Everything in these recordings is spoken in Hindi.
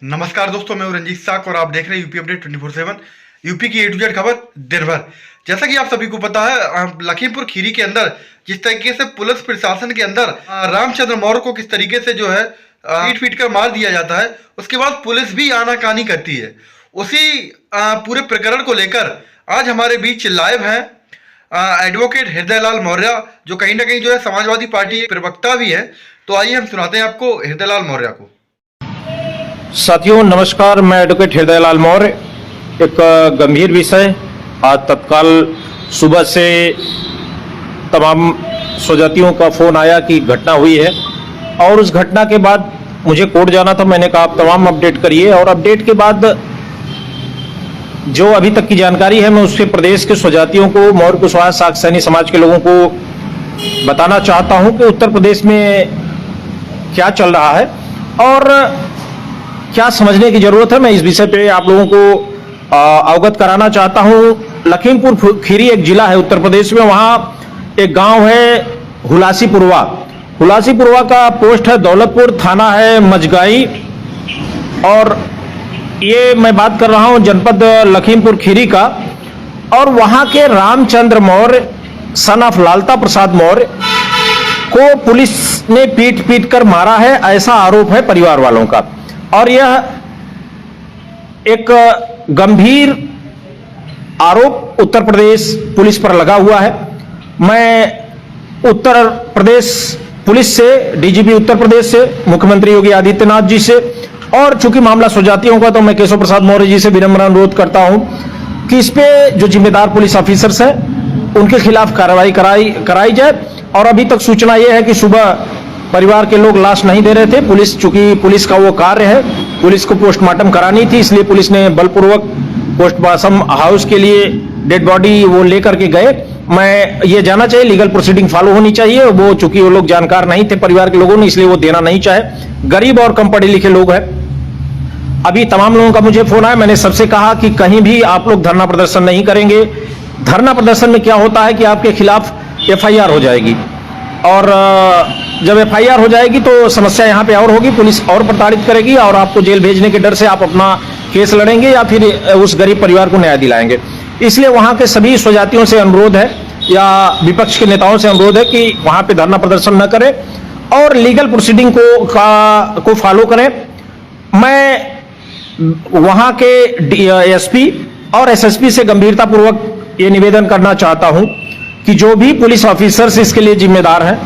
नमस्कार दोस्तों, मैं हूं रंजीत साक और आप देख रहे हैं यूपी अपडेट 24/7। यूपी की A to Z खबर दिन भर। जैसा कि आप सभी को पता है, लखीमपुर खीरी के अंदर जिस तरीके से पुलिस प्रशासन के अंदर रामचंद्र मौर्य को किस तरीके से जो है पीट पीट कर मार दिया जाता है, उसके बाद पुलिस भी आनाकानी करती है। उसी पूरे प्रकरण को लेकर आज हमारे बीच लाइव हैं एडवोकेट हृदयलाल मौर्य, जो कहीं ना कहीं जो है समाजवादी पार्टी के प्रवक्ता भी है। तो आइए हम सुनाते हैं आपको हृदयलाल मौर्य को। साथियों नमस्कार, मैं एडवोकेट हृदयलाल मौर्य। एक गंभीर विषय, आज तत्काल सुबह से तमाम स्वजातियों का फोन आया कि घटना हुई है और उस घटना के बाद मुझे कोर्ट जाना था। मैंने कहा आप तमाम अपडेट करिए और अपडेट के बाद जो अभी तक की जानकारी है मैं उससे प्रदेश के स्वजातियों को, मौर्य कुशवाहा साक सैनी समाज के लोगों को बताना चाहता हूं कि उत्तर प्रदेश में क्या चल रहा है और क्या समझने की जरूरत है। मैं इस विषय पे आप लोगों को अवगत कराना चाहता हूं। लखीमपुर खीरी एक जिला है उत्तर प्रदेश में, वहां एक गांव है हुलासीपुरवा। हुलासीपुरवा का पोस्ट है दौलतपुर, थाना है मजगाई और ये मैं बात कर रहा हूं जनपद लखीमपुर खीरी का। और वहां के रामचंद्र मौर्य सन ऑफ लालता प्रसाद मौर्य को पुलिस ने पीट पीट कर मारा है, ऐसा आरोप है परिवार वालों का। और यह एक गंभीर आरोप उत्तर प्रदेश पुलिस पर लगा हुआ है। मैं उत्तर प्रदेश पुलिस से, डीजीपी उत्तर प्रदेश से, मुख्यमंत्री योगी आदित्यनाथ जी से और चूंकि मामला स्वजातियों का तो मैं केशव प्रसाद मौर्य जी से विनम्र अनुरोध करता हूं कि इस पे जो जिम्मेदार पुलिस ऑफिसर्स हैं उनके खिलाफ कार्रवाई कराई जाए। और अभी तक सूचना यह है कि सुबह परिवार के लोग लाश नहीं दे रहे थे। पुलिस, चूंकि पुलिस का वो कार्य है, पुलिस को पोस्टमार्टम करानी थी, इसलिए पुलिस ने बलपूर्वक पोस्टमार्टम हाउस के लिए डेड बॉडी वो लेकर के गए। मैं ये जानना चाहिए, लीगल प्रोसीडिंग फॉलो होनी चाहिए। वो चूंकि वो लोग जानकार नहीं थे परिवार के लोगों ने, इसलिए वो देना नहीं चाहे। गरीब और कम पढ़े लिखे लोग हैं। अभी तमाम लोगों का मुझे फोन आया, मैंने सबसे कहा कि कहीं भी आप लोग धरना प्रदर्शन नहीं करेंगे। धरना प्रदर्शन में क्या होता है कि आपके खिलाफ FIR हो जाएगी और जब FIR हो जाएगी तो समस्या यहाँ पे और होगी, पुलिस और प्रताड़ित करेगी और आपको जेल भेजने के डर से आप अपना केस लड़ेंगे या फिर उस गरीब परिवार को न्याय दिलाएंगे। इसलिए वहाँ के सभी स्वजातियों से अनुरोध है या विपक्ष के नेताओं से अनुरोध है कि वहाँ पे धरना प्रदर्शन न करें और लीगल प्रोसीडिंग को फॉलो करें। मैं वहाँ के SP और SSP से गंभीरतापूर्वक ये निवेदन करना चाहता हूँ कि जो भी पुलिस ऑफिसर्स इसके लिए जिम्मेदार हैं,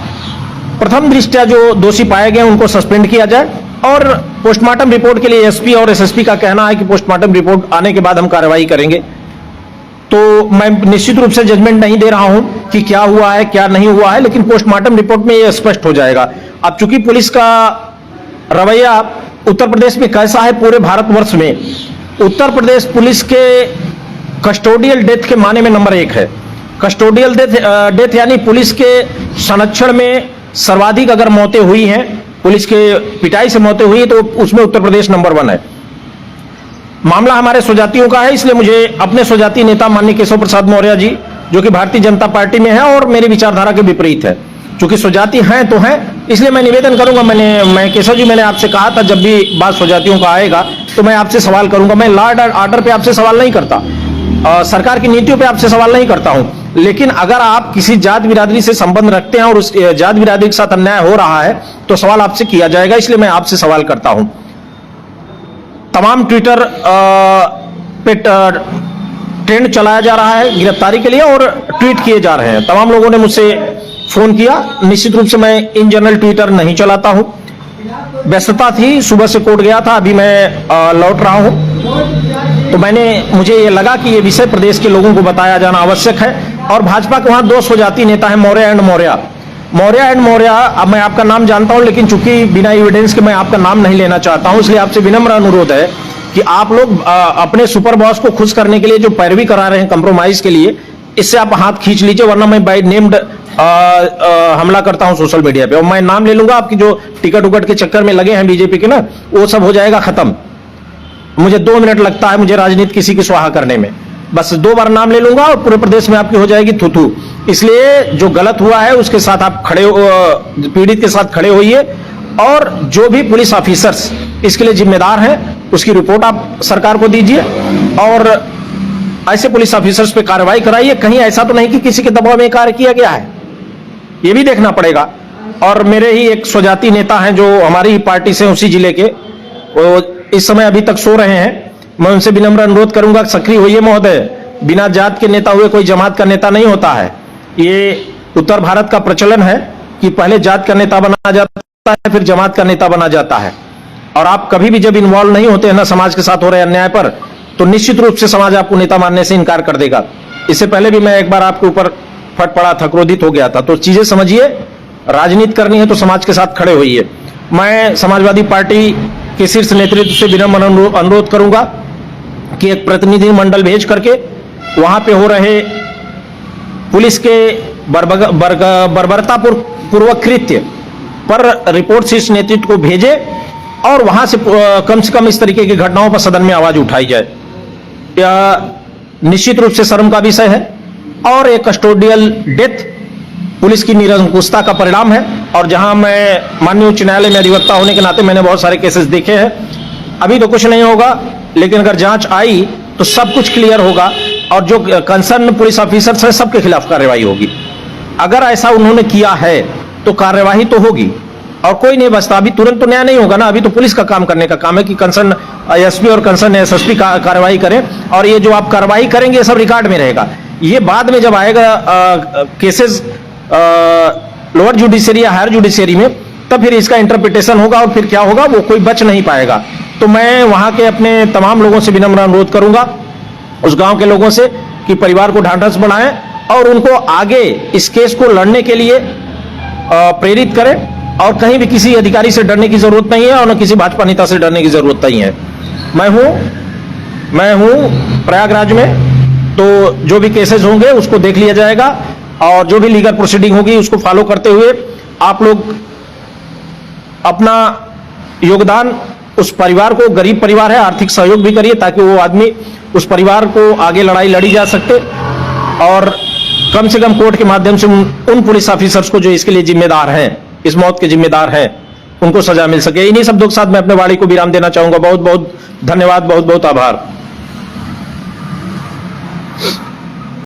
प्रथम दृष्टया जो दोषी पाए गए उनको सस्पेंड किया जाए। और पोस्टमार्टम रिपोर्ट के लिए SP और SSP का कहना है कि पोस्टमार्टम रिपोर्ट आने के बाद हम कार्रवाई करेंगे। तो मैं निश्चित रूप से जजमेंट नहीं दे रहा हूं कि क्या हुआ है क्या नहीं हुआ है, लेकिन पोस्टमार्टम रिपोर्ट में यह स्पष्ट हो जाएगा। अब चूंकि पुलिस का रवैया उत्तर प्रदेश में कैसा है, पूरे भारतवर्ष में उत्तर प्रदेश पुलिस के कस्टोडियल डेथ के माने में नंबर 1 है। कस्टोडियल डेथ यानी पुलिस के संरक्षण में सर्वाधिक अगर मौतें हुई हैं, पुलिस के पिटाई से मौतें हुई तो उसमें उत्तर प्रदेश नंबर 1 है। मामला हमारे स्वजातियों का है, इसलिए मुझे अपने स्वजाति नेता माननीय केशव प्रसाद मौर्य जी, जो कि भारतीय जनता पार्टी में है और मेरी विचारधारा के विपरीत है, चूंकि स्वजाति हैं तो हैं, इसलिए मैं निवेदन करूंगा। मैं केशव जी, मैंने आपसे कहा था जब भी बात स्वजातियों का आएगा तो मैं आपसे सवाल करूंगा। मैं लॉ एंड ऑर्डर पे आपसे सवाल नहीं करता, सरकार की नीतियों पे आपसे सवाल नहीं करता हूं, लेकिन अगर आप किसी जात बिरादरी से संबंध रखते हैं और उस जात बिरादरी के साथ अन्याय हो रहा है तो सवाल आपसे किया जाएगा, इसलिए मैं आपसे सवाल करता हूं। तमाम ट्विटर पे ट्रेंड चलाया जा रहा है गिरफ्तारी के लिए और ट्वीट किए जा रहे हैं। तमाम लोगों ने मुझसे फोन किया। निश्चित रूप से मैं इन जनरल ट्विटर नहीं चलाता हूं, व्यस्तता थी, सुबह से कोर्ट गया था, अभी मैं लौट रहा हूं। तो मुझे ये लगा कि ये विषय प्रदेश के लोगों को बताया जाना आवश्यक है। और भाजपा के वहां 2 स्वजाति नेता है, मौर्य एंड मौर्य। अब मैं आपका नाम जानता हूं, लेकिन चूंकि बिना एविडेंस के मैं आपका नाम नहीं लेना चाहता हूं, इसलिए आपसे विनम्र अनुरोध है कि आप लोग अपने सुपर बॉस को खुश करने के लिए जो पैरवी करा रहे हैं कंप्रोमाइज के लिए, इससे आप हाथ खींच लीजिए, वरना मैं बाय नेम्ड हमला करता हूं सोशल मीडिया पे और मैं नाम ले लूंगा। आपकी जो टिकट उकट के चक्कर में लगे हैं बीजेपी के ना, वो सब हो जाएगा खत्म। मुझे 2 मिनट लगता है मुझे राजनीति किसी की स्वाहा करने में, बस 2 बार नाम ले लूंगा और पूरे प्रदेश में आपकी हो जाएगी थू। इसलिए जो गलत हुआ है उसके साथ आप खड़े, पीड़ित के साथ खड़े होइए और जो भी पुलिस ऑफिसर्स इसके लिए जिम्मेदार हैं उसकी रिपोर्ट आप सरकार को दीजिए और ऐसे पुलिस ऑफिसर्स पे कार्रवाई कराइए। कहीं ऐसा तो नहीं कि किसी के दबाव में कार्य किया गया है, ये भी देखना पड़ेगा। और मेरे ही एक स्वजाति नेता हैं जो हमारी ही पार्टी से उसी जिले के, वो इस समय अभी तक सो रहे हैं। मैं उनसे विनम्र अनुरोध करूंगा, सक्रिय होइए महोदय। बिना जात के नेता हुए कोई जमात का नेता नहीं होता है। ये उत्तर भारत का प्रचलन है कि पहले जात का नेता बना जाता है, फिर जमात का नेता बना जाता है। और आप कभी भी जब इन्वॉल्व नहीं होते हैं ना समाज के साथ हो रहे अन्याय पर, तो निश्चित रूप से समाज आपको नेता मानने से इनकार कर देगा। इससे पहले भी मैं एक बार आपके ऊपर फट पड़ा था, क्रोधित हो गया था। तो चीजें समझिए, राजनीति करनी है तो समाज के साथ खड़े होइए। मैं समाजवादी पार्टी के शीर्ष नेतृत्व से विनम्र अनुरोध करूंगा कि एक प्रतिनिधि मंडल भेज करके वहां पे हो रहे पुलिस के बर्बरतापूर्वक कृत्य पर रिपोर्ट शीर्ष नेतृत्व को भेजे और वहां से कम इस तरीके की घटनाओं पर सदन में आवाज उठाई जाए। यह निश्चित रूप से शर्म का विषय है और एक कस्टोडियल डेथ पुलिस की निरंकुशता का परिणाम है। और जहां मैं माननीय उच्च न्यायालय में अधिवक्ता होने के नाते मैंने बहुत सारे केसेस देखे हैं। अभी तो कुछ नहीं होगा, लेकिन अगर जांच आई तो सब कुछ क्लियर होगा और जो कंसर्न पुलिस ऑफिसर्स हैं सबके खिलाफ कार्रवाई होगी। अगर ऐसा उन्होंने किया है तो कार्रवाई तो होगी और कोई नहीं बचता। अभी तुरंत तो न्याय नहीं होगा ना, अभी तो पुलिस का काम करने का काम है कि कंसर्न एसपी और कंसर्न एसएसपी कार्रवाई करें। और ये जो आप कार्रवाई करेंगे ये सब रिकॉर्ड में रहेगा। ये बाद में जब आएगा केसेस लोअर जुडिशरी या हायर जुडिशरी में, तब फिर इसका इंटरप्रिटेशन होगा और फिर क्या होगा वो कोई बच नहीं पाएगा। तो मैं वहां के अपने तमाम लोगों से विनम्र अनुरोध करूंगा, उस गांव के लोगों से, कि परिवार को ढांढस बढ़ाएं और उनको आगे इस केस को लड़ने के लिए प्रेरित करें। और कहीं भी किसी अधिकारी से डरने की जरूरत नहीं है और न किसी भाजपा नेता से डरने की जरूरत नहीं है। मैं हूं प्रयागराज में, तो जो भी केसेस होंगे उसको देख लिया जाएगा और जो भी लीगल प्रोसीडिंग होगी उसको फॉलो करते हुए आप लोग अपना योगदान, उस परिवार को, गरीब परिवार है, आर्थिक सहयोग भी करिए ताकि वो आदमी, उस परिवार को आगे लड़ाई लड़ी जा सकते और कम से कम कोर्ट के माध्यम से उन पुलिस ऑफिसर्स को जो इसके लिए जिम्मेदार हैं, इस मौत के जिम्मेदार हैं, उनको सजा मिल सके। इन्हीं शब्दों के साथ मैं अपने वाणी को विराम देना चाहूंगा। बहुत बहुत धन्यवाद, बहुत बहुत आभार।